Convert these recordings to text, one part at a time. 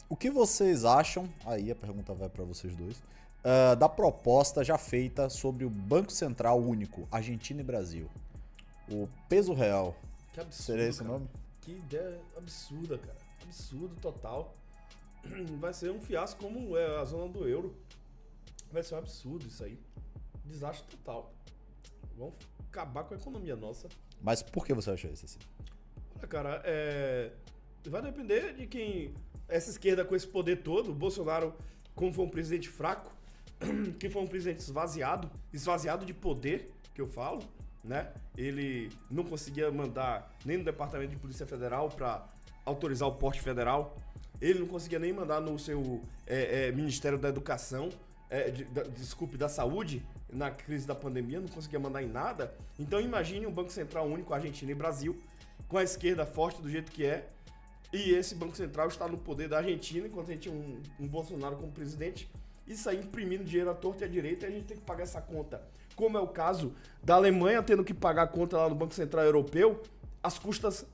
O que vocês acham, aí a pergunta vai para vocês dois, da proposta já feita sobre o Banco Central Único, Argentina e Brasil? O peso real. Que absurdo, seria esse o cara. nome? Que ideia absurda, cara. Absurdo total. Vai ser um fiasco como é a zona do euro. Vai ser um absurdo isso aí. Desastre total. Vão acabar com a economia nossa. Mas por que você acha isso assim? Olha, cara, vai depender de quem... Essa esquerda com esse poder todo, o Bolsonaro, como foi um presidente fraco, que foi um presidente esvaziado de poder, que eu falo, né? Ele não conseguia mandar nem no Departamento de Polícia Federal para autorizar o porte federal. Ele não conseguia nem mandar no seu Ministério da Educação, da Saúde, na crise da pandemia, não conseguia mandar em nada. Então imagine um Banco Central único, Argentina e Brasil, com a esquerda forte do jeito que é, e esse Banco Central está no poder da Argentina, enquanto a gente tem um Bolsonaro como presidente, isso aí imprimindo dinheiro à torta e à direita, e a gente tem que pagar essa conta. Como é o caso da Alemanha tendo que pagar a conta lá no Banco Central Europeu, as custas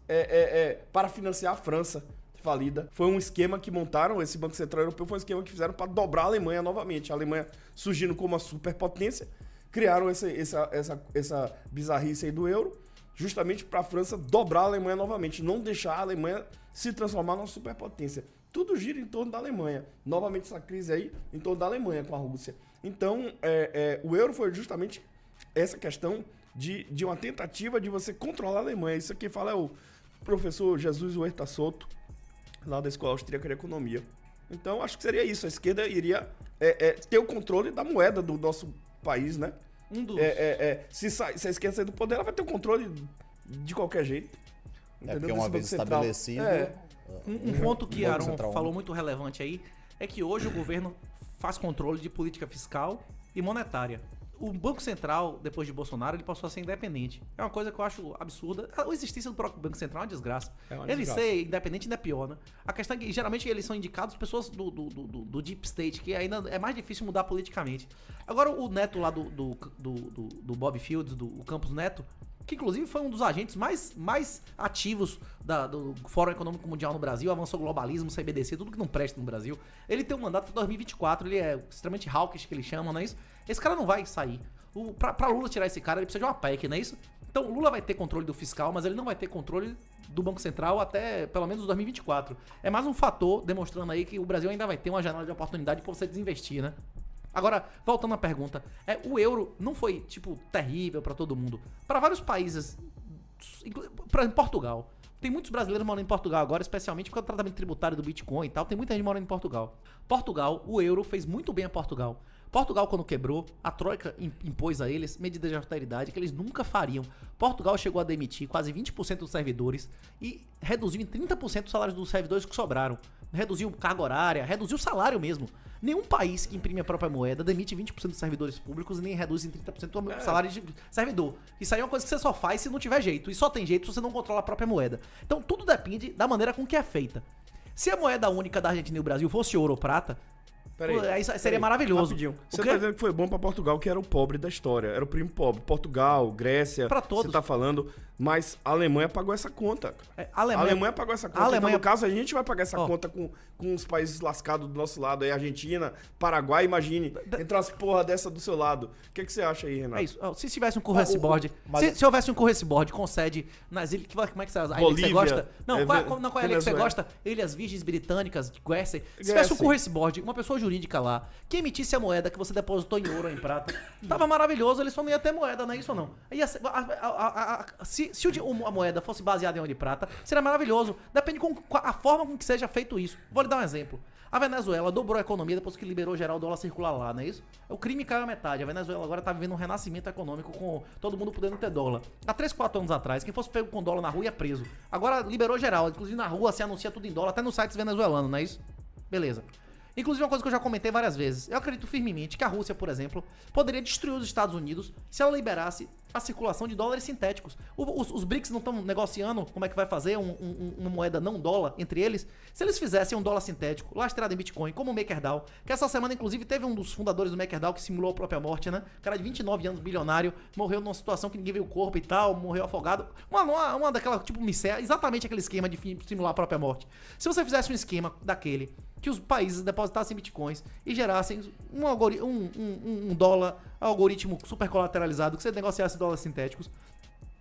para financiar a França falida. Foi um esquema que montaram, esse Banco Central Europeu foi um esquema que fizeram para dobrar a Alemanha novamente. A Alemanha surgindo como uma superpotência, criaram essa bizarrice aí do euro, justamente para a França dobrar a Alemanha novamente, não deixar a Alemanha se transformar numa superpotência. Tudo gira em torno da Alemanha. Novamente essa crise aí em torno da Alemanha com a Rússia. Então, o euro foi justamente essa questão de uma tentativa de você controlar a Alemanha. Isso aqui fala é o professor Jesus Huerta Soto, lá da Escola Austríaca de Economia. Então, acho que seria isso. A esquerda iria ter o controle da moeda do nosso país, né? Se a esquerda sair do poder, ela vai ter o controle de qualquer jeito. Porque uma vez estabelecido... Um ponto que Aaron falou muito relevante aí é que hoje o governo faz controle de política fiscal e monetária. O Banco Central, depois de Bolsonaro, ele passou a ser independente. É uma coisa que eu acho absurda. A existência do próprio Banco Central é uma desgraça. Ele ser independente ainda é pior, né? A questão é que, geralmente, eles são indicados pessoas do Deep State, que ainda é mais difícil mudar politicamente. Agora, o neto lá do Bob Fields, do Campos Neto, que inclusive foi um dos agentes mais ativos do Fórum Econômico Mundial no Brasil, avançou globalismo, CBDC, tudo que não presta no Brasil. Ele tem um mandato até 2024, ele é extremamente hawkish, que eles chamam, não é isso? Esse cara não vai sair. Pra Lula tirar esse cara, ele precisa de uma PEC, não é isso? Então, Lula vai ter controle do fiscal, mas ele não vai ter controle do Banco Central até, pelo menos, 2024. É mais um fator demonstrando aí que o Brasil ainda vai ter uma janela de oportunidade pra você desinvestir, né? Agora, voltando à pergunta, o euro não foi, tipo, terrível pra todo mundo. Pra vários países, por exemplo, Portugal. Tem muitos brasileiros morando em Portugal agora, especialmente por causa do tratamento tributário do Bitcoin e tal. Tem muita gente morando em Portugal. O euro fez muito bem a Portugal. Portugal, quando quebrou, a Troika impôs a eles medidas de austeridade que eles nunca fariam. Portugal chegou a demitir quase 20% dos servidores e reduziu em 30% os salários dos servidores que sobraram. Reduziu carga horária, reduziu o salário mesmo. Nenhum país que imprime a própria moeda demite 20% dos servidores públicos e nem reduz em 30% o salário de servidor. Isso aí é uma coisa que você só faz se não tiver jeito. E só tem jeito se você não controla a própria moeda. Então tudo depende da maneira com que é feita. Se a moeda única da Argentina e do Brasil fosse ouro ou prata, aí seria maravilhoso. Rapidinho. Você tá dizendo que foi bom pra Portugal, que era o pobre da história. Era o primo pobre. Portugal, Grécia. Pra todos. Você tá falando. Mas a Alemanha pagou essa conta. A Alemanha pagou essa conta. Então, no caso, a gente vai pagar essa conta com os países lascados do nosso lado. Aí, Argentina, Paraguai, imagine. Entrar as porra dessa do seu lado. O que você acha aí, Renato? É isso. Se tivesse um currency board... Se houvesse um currency board com sede nas ilhas... Como é que você... A ilha que você gosta? Não, qual é a ilha que você gosta? Ilhas Virgens Britânicas, Guernsey. Se tivesse um currency board, uma pessoa jurídica lá, que emitisse a moeda que você depositou em ouro ou em prata, tava maravilhoso, eles só não iam ter moeda, não é isso ou não? Se a moeda fosse baseada em ouro e prata, seria maravilhoso. Depende a forma com que seja feito isso. Vou lhe dar um exemplo. A Venezuela dobrou a economia depois que liberou geral o dólar circular lá, não é isso? O crime caiu a metade. A Venezuela agora tá vivendo um renascimento econômico com todo mundo podendo ter dólar. Há 3, 4 anos atrás, quem fosse pego com dólar na rua ia preso. Agora liberou geral. Inclusive na rua se anuncia tudo em dólar, até nos sites venezuelanos, não é isso? Beleza. Inclusive uma coisa que eu já comentei várias vezes. Eu acredito firmemente que a Rússia, por exemplo, poderia destruir os Estados Unidos se ela liberasse a circulação de dólares sintéticos. Os BRICS não estão negociando como é que vai fazer uma moeda não dólar entre eles. Se eles fizessem um dólar sintético, lastreado em Bitcoin, como o MakerDAO, que essa semana, inclusive, teve um dos fundadores do MakerDAO que simulou a própria morte, né? Cara de 29 anos, bilionário, morreu numa situação que ninguém viu o corpo e tal, morreu afogado. Uma daquela, tipo, exatamente aquele esquema de simular a própria morte. Se você fizesse um esquema daquele, que os países depositassem bitcoins e gerassem um dólar algoritmo super colateralizado, que você negociasse dólares sintéticos,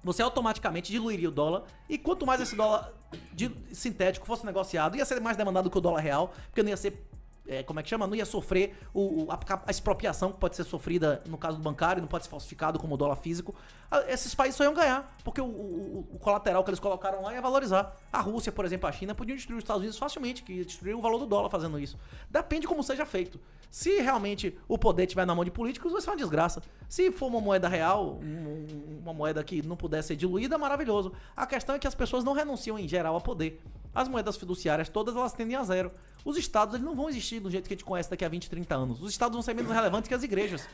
você automaticamente diluiria o dólar, e quanto mais esse dólar sintético fosse negociado, ia ser mais demandado que o dólar real, porque não ia ser, como é que chama? Não ia sofrer a expropriação que pode ser sofrida no caso do bancário, não pode ser falsificado como o dólar físico. Esses países só iam ganhar, porque o colateral que eles colocaram lá ia valorizar. A Rússia, por exemplo, a China podiam destruir os Estados Unidos facilmente, que ia destruir o valor do dólar fazendo isso. Depende de como seja feito. Se realmente o poder estiver na mão de políticos, vai ser uma desgraça. Se for uma moeda real, uma moeda que não puder ser diluída, maravilhoso. A questão é que as pessoas não renunciam em geral a poder. As moedas fiduciárias todas, elas tendem a zero. Os estados, eles não vão existir do jeito que a gente conhece daqui a 20, 30 anos. Os estados vão ser menos relevantes que as igrejas.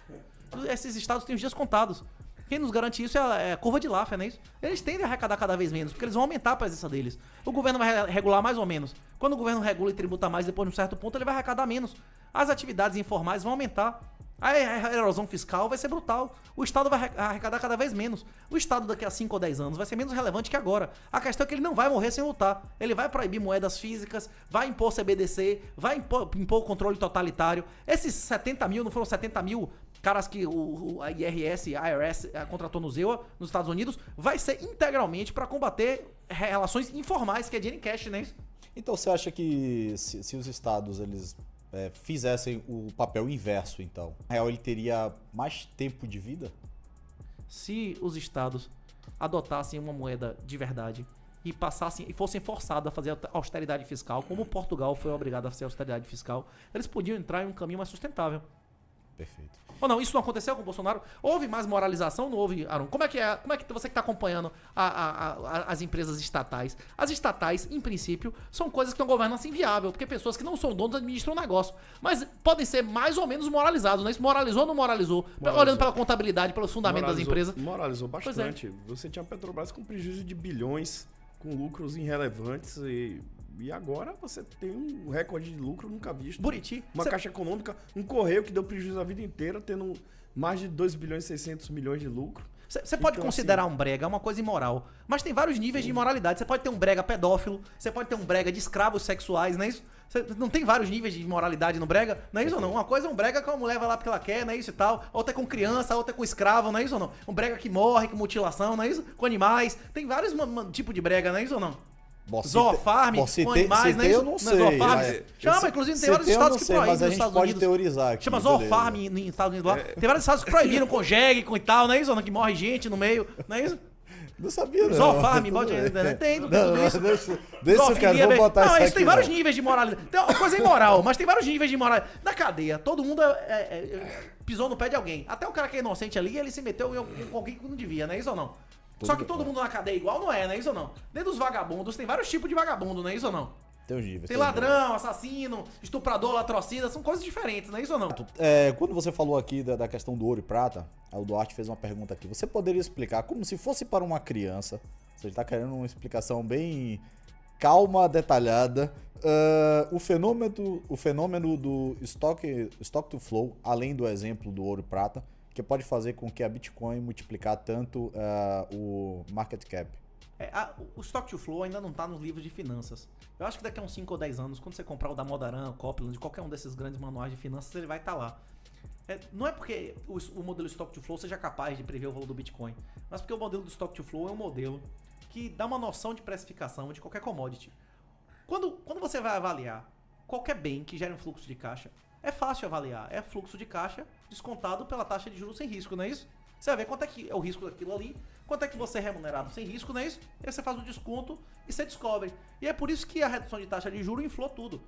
Esses estados têm os dias contados. Quem nos garante isso é a curva de Laffer, não é isso? Eles tendem a arrecadar cada vez menos, porque eles vão aumentar a presença deles. O governo vai regular mais ou menos. Quando o governo regula e tributa mais, depois de um certo ponto, ele vai arrecadar menos. As atividades informais vão aumentar. A erosão fiscal vai ser brutal. O Estado vai arrecadar cada vez menos. O Estado daqui a 5 ou 10 anos vai ser menos relevante que agora. A questão é que ele não vai morrer sem lutar. Ele vai proibir moedas físicas, vai impor CBDC, vai impor controle totalitário. Esses 70 mil, não foram 70 mil caras que a IRS, a IRS contratou no ZEUA, nos Estados Unidos, vai ser integralmente para combater relações informais, que é dinheiro em cash, né? Então você acha que se os estados eles fizessem o papel inverso, então, o real ele teria mais tempo de vida? Se os estados adotassem uma moeda de verdade e fossem forçados a fazer austeridade fiscal, como Portugal foi obrigado a fazer austeridade fiscal, eles podiam entrar em um caminho mais sustentável. Perfeito. Ou não, isso não aconteceu com o Bolsonaro? Houve mais moralização? Não houve, Aron? Como é que você que está acompanhando as empresas estatais? As estatais, em princípio, são coisas que uma governança inviável, porque pessoas que não são donos administram o negócio. Mas podem ser mais ou menos moralizados, né? Isso moralizou ou não moralizou? Olhando pela contabilidade, pelos fundamentos das empresas. Moralizou bastante. Você tinha a Petrobras com prejuízo de bilhões, com lucros irrelevantes e agora você tem um recorde de lucro nunca visto. Buriti. Uma caixa econômica, um correio que deu prejuízo a vida inteira, tendo mais de 2 bilhões e 600 milhões de lucro. Você pode considerar um brega uma coisa imoral, mas tem vários níveis de imoralidade. Você pode ter um brega pedófilo, você pode ter um brega de escravos sexuais, não é isso? Não tem vários níveis de imoralidade no brega, não é isso ou não? Uma coisa é um brega que uma mulher vai lá porque ela quer, não é isso e tal. Outra é com criança, outra é com escravo, não é isso ou não? Um brega que morre, com mutilação, não é isso? Com animais. Tem vários tipos de brega, não é isso ou não? Zoofarm, com animais, né? Eu não sei. Chama, inclusive, tem vários estados que proíbem nos Estados Unidos. Mas a gente pode teorizar aqui. Chama Zoofarm nos Estados Unidos lá. Tem vários estados que proibiram com jegue, com e tal, não é isso? Que morre gente no meio, não é isso? Não sabia, não. Zoofarm, tem tudo isso. Deixa eu quero, vou botar isso aqui. Não, isso tem vários níveis de moralidade. Tem uma coisa imoral, mas tem vários níveis de moralidade. Na cadeia, todo mundo pisou no pé de alguém. Até o cara que é inocente ali, ele se meteu em alguém que não devia, não é isso ou não? Só que todo mundo na cadeia igual não é isso ou não? Dentro dos vagabundos tem vários tipos de vagabundo, não é isso ou não? Tem os níveis. Tem ladrão, assassino, estuprador, latrocida, são coisas diferentes, não é isso ou não? Quando você falou aqui da questão do ouro e prata, o Duarte fez uma pergunta aqui. Você poderia explicar como se fosse para uma criança, você está querendo uma explicação bem calma, detalhada, o fenômeno do stock to flow, além do exemplo do ouro e prata, que pode fazer com que a Bitcoin multiplicar tanto o market cap. O stock to flow ainda não está nos livros de finanças. Eu acho que daqui a uns 5 ou 10 anos, quando você comprar o da Modaran, o Copland, qualquer um desses grandes manuais de finanças, ele vai estar lá. Não é porque o modelo stock to flow seja capaz de prever o valor do Bitcoin, mas porque o modelo do stock to flow é um modelo que dá uma noção de precificação de qualquer commodity. Quando você vai avaliar qualquer bem que gere um fluxo de caixa, é fácil avaliar. É fluxo de caixa descontado pela taxa de juros sem risco, não é isso? Você vai ver quanto é que é o risco daquilo ali, quanto é que você é remunerado sem risco, não é isso? Aí você faz o desconto e você descobre. E é por isso que a redução de taxa de juros inflou tudo.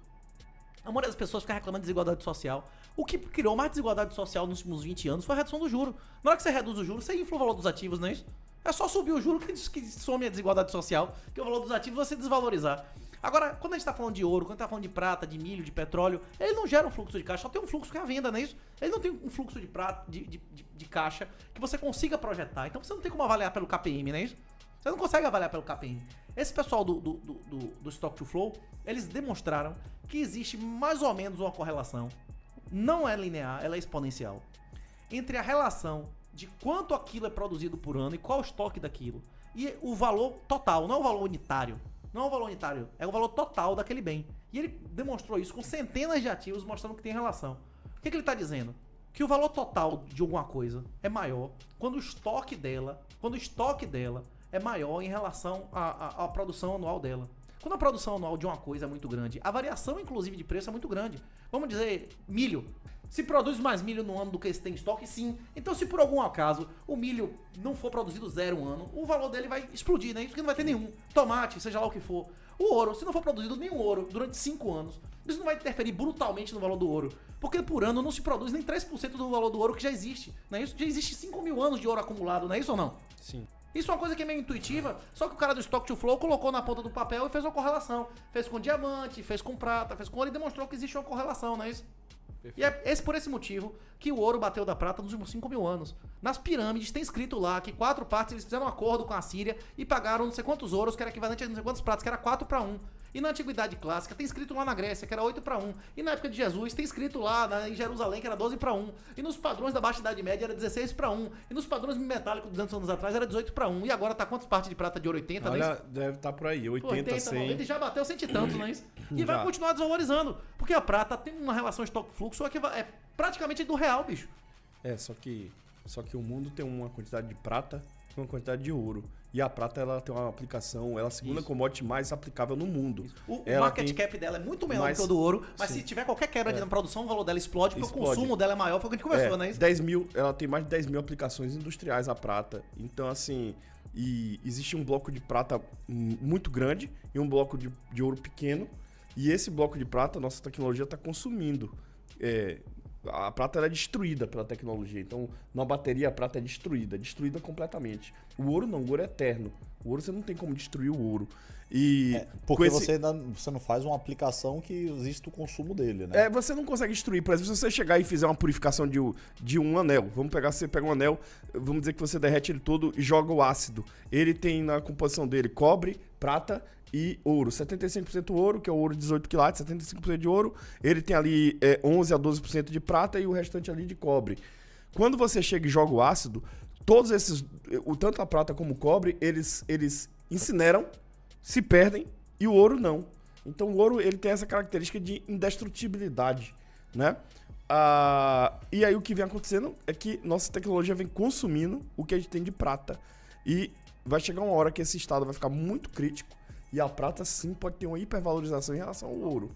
A maioria das pessoas fica reclamando de desigualdade social. O que criou mais desigualdade social nos últimos 20 anos foi a redução do juro. Na hora que você reduz o juro, você infla o valor dos ativos, não é isso? É só subir o juro que some a desigualdade social, que o valor dos ativos vai se desvalorizar. Agora, quando a gente tá falando de ouro, quando a gente tá falando de prata, de milho, de petróleo, ele não gera um fluxo de caixa, só tem um fluxo que é a venda, não é isso? Ele não tem um fluxo de prata, de caixa que você consiga projetar. Então você não tem como avaliar pelo KPM, não é isso? Você não consegue avaliar pelo KPM. Esse pessoal do Stock to Flow, eles demonstraram que existe mais ou menos uma correlação. Não é linear, ela é exponencial. Entre a relação de quanto aquilo é produzido por ano e qual o estoque daquilo. E o valor total, não é o valor unitário. Não é o valor unitário, é o valor total daquele bem. E ele demonstrou isso com centenas de ativos, mostrando que tem relação. O que ele está dizendo? Que o valor total de alguma coisa é maior quando o estoque dela é maior em relação à produção anual dela. Quando a produção anual de uma coisa é muito grande, a variação, inclusive, de preço é muito grande. Vamos dizer, milho. Se produz mais milho no ano do que se tem estoque, sim. Então, se por algum acaso o milho não for produzido zero um ano, o valor dele vai explodir, né? Isso que não vai ter nenhum. Tomate, seja lá o que for. O ouro, se não for produzido nenhum ouro durante 5 anos, isso não vai interferir brutalmente no valor do ouro. Porque por ano não se produz nem 3% do valor do ouro que já existe. Não é isso? Já existe 5 mil anos de ouro acumulado, não é isso ou não? Sim. Isso é uma coisa que é meio intuitiva, só que o cara do Stock to Flow colocou na ponta do papel e fez uma correlação. Fez com diamante, fez com prata, fez com ouro e demonstrou que existe uma correlação, não é isso? Perfeito. E é por esse motivo que o ouro bateu da prata nos últimos 5 mil anos. Nas pirâmides tem escrito lá que 4 partes eles fizeram um acordo com a Síria e pagaram não sei quantos ouros, que era equivalente a não sei quantos pratos, que era 4-1. E na Antiguidade Clássica tem escrito lá na Grécia, que era 8-1. E na época de Jesus tem escrito lá em Jerusalém, que era 12-1. E nos padrões da Baixa Idade Média era 16-1. E nos padrões metálicos 200 anos atrás era 18-1. E agora tá quantas partes de prata de ouro? 80? Olha, deve estar por aí, 80, 100. 90, já bateu 100 e tantos, não é isso? E vai continuar desvalorizando. Porque a prata tem uma relação estoque-fluxo que é praticamente do real, bicho. Só que o mundo tem uma quantidade de prata e uma quantidade de ouro. E a prata, ela tem uma aplicação, ela é a segunda commodity mais aplicável no mundo. O market cap dela é muito menor do que o do ouro, mas se tiver qualquer quebra na produção, o valor dela explode, porque o consumo dela é maior, foi o que a gente conversou, né? 10 mil, ela tem mais de 10 mil aplicações industriais, a prata. Então, assim, e existe um bloco de prata muito grande e um bloco de ouro pequeno. E esse bloco de prata, nossa tecnologia está consumindo. A prata ela é destruída pela tecnologia. Então, na bateria, a prata é destruída completamente. O ouro não, o ouro é eterno. O ouro você não tem como destruir o ouro. Porque você não faz uma aplicação que existe o consumo dele, né? Você não consegue destruir. Por exemplo, se você chegar e fizer uma purificação de um anel, você pega um anel, vamos dizer que você derrete ele todo e joga o ácido. Ele tem na composição dele cobre, prata e ouro. 75% ouro, que é o ouro 18 quilates, 75% de ouro. Ele tem ali 11 a 12% de prata e o restante ali de cobre. Quando você chega e joga o ácido, todos esses, tanto a prata como o cobre, eles incineram, se perdem, e o ouro não. Então o ouro ele tem essa característica de indestrutibilidade, né? E aí o que vem acontecendo é que nossa tecnologia vem consumindo o que a gente tem de prata. E vai chegar uma hora que esse estado vai ficar muito crítico. E a prata, sim, pode ter uma hipervalorização em relação ao ouro.